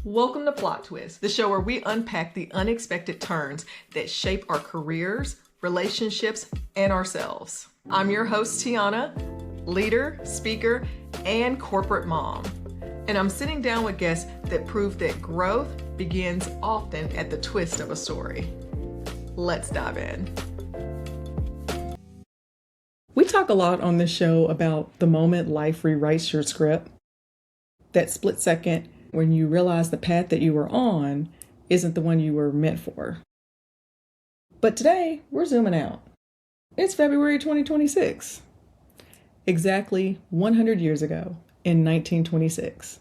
Welcome to Plot Twist, the show where we unpack the unexpected turns that shape our careers, relationships, and ourselves. I'm your host, Tiana, leader, speaker, and corporate mom. And I'm sitting down with guests that prove that growth begins often at the twist of a story. Let's dive in. We talk a lot on this show about the moment life rewrites your script, that split second when you realize the path that you were on isn't the one you were meant for. But today, we're zooming out. It's February 2026. Exactly 100 years ago, in 1926,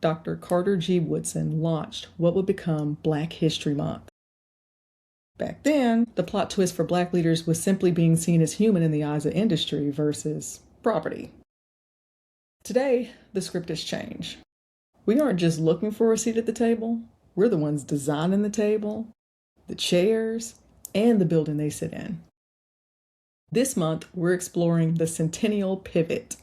Dr. Carter G. Woodson launched what would become Black History Month. Back then, the plot twist for Black leaders was simply being seen as human in the eyes of industry versus property. Today, the script has changed. We aren't just looking for a seat at the table, we're the ones designing the table, the chairs, and the building they sit in. This month, we're exploring the centennial pivot,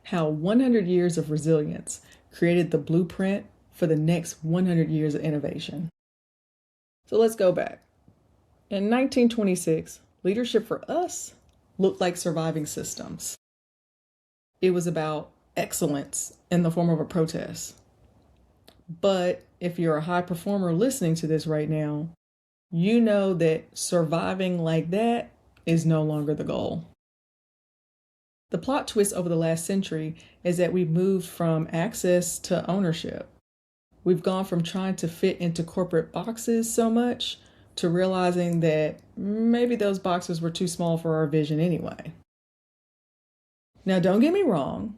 how 100 years of resilience created the blueprint for the next 100 years of innovation. So let's go back. In 1926, leadership for us looked like surviving systems. It was about excellence in the form of a protest. But if you're a high performer listening to this right now, you know that surviving like that is no longer the goal. The plot twist over the last century is that we've moved from access to ownership. We've gone from trying to fit into corporate boxes so much to realizing that maybe those boxes were too small for our vision anyway. Now, don't get me wrong.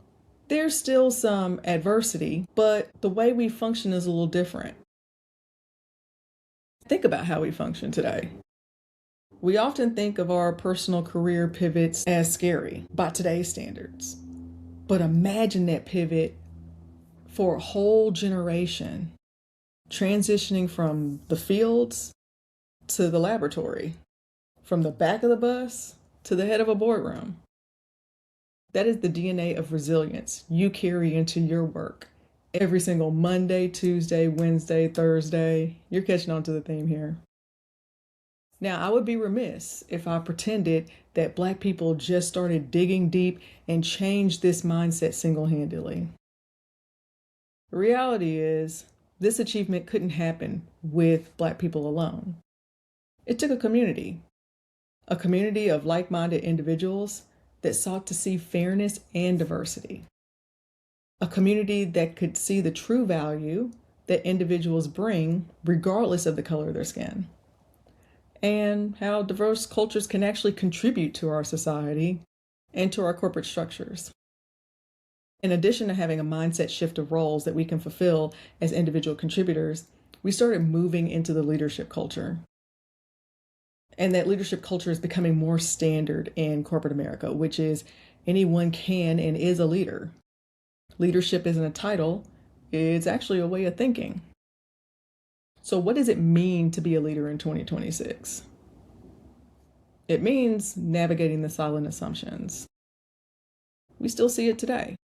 There's still some adversity, but the way we function is a little different. Think about how we function today. We often think of our personal career pivots as scary by today's standards. But imagine that pivot for a whole generation, transitioning from the fields to the laboratory, from the back of the bus to the head of a boardroom. That is the DNA of resilience you carry into your work every single Monday, Tuesday, Wednesday, Thursday. You're catching on to the theme here. Now, I would be remiss if I pretended that Black people just started digging deep and changed this mindset single-handedly. The reality is, this achievement couldn't happen with Black people alone. It took a community of like-minded individuals that sought to see fairness and diversity. A community that could see the true value that individuals bring regardless of the color of their skin, and how diverse cultures can actually contribute to our society and to our corporate structures. In addition to having a mindset shift of roles that we can fulfill as individual contributors, we started moving into the leadership culture. And that leadership culture is becoming more standard in corporate America, which is anyone can and is a leader. Leadership isn't a title, it's actually a way of thinking. So what does it mean to be a leader in 2026? It means navigating the silent assumptions. We still see it today.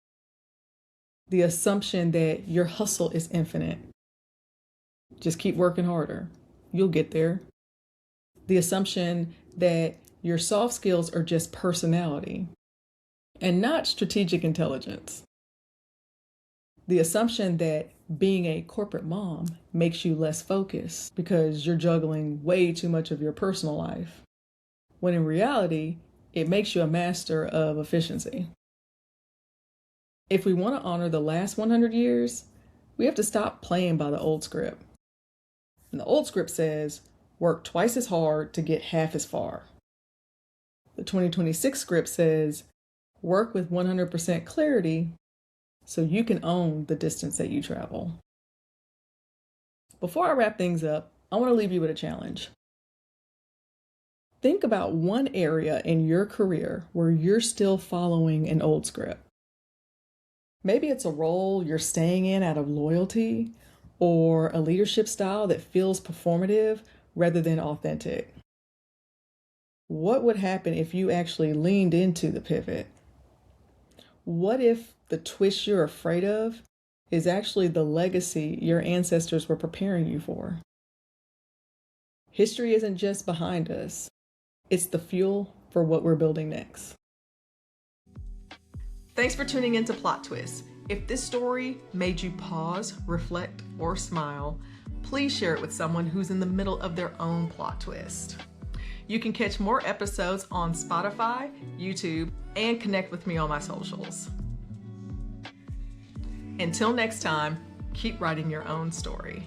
The assumption that your hustle is infinite. Just keep working harder. You'll get there. The assumption that your soft skills are just personality and not strategic intelligence. The assumption that being a corporate mom makes you less focused because you're juggling way too much of your personal life, when in reality, it makes you a master of efficiency. If we want to honor the last 100 years, we have to stop playing by the old script. And the old script says, work twice as hard to get half as far. The 2026 script says, work with 100% clarity so you can own the distance that you travel. Before I wrap things up, I want to leave you with a challenge. Think about one area in your career where you're still following an old script. Maybe it's a role you're staying in out of loyalty, or a leadership style that feels performative rather than authentic. What would happen if you actually leaned into the pivot? What if the twist you're afraid of is actually the legacy your ancestors were preparing you for. History isn't just behind us, it's the fuel for what we're building next. Thanks for tuning into Plot Twist. If this story made you pause, reflect, or smile, please share it with someone who's in the middle of their own plot twist. You can catch more episodes on Spotify, YouTube, and connect with me on my socials. Until next time, keep writing your own story.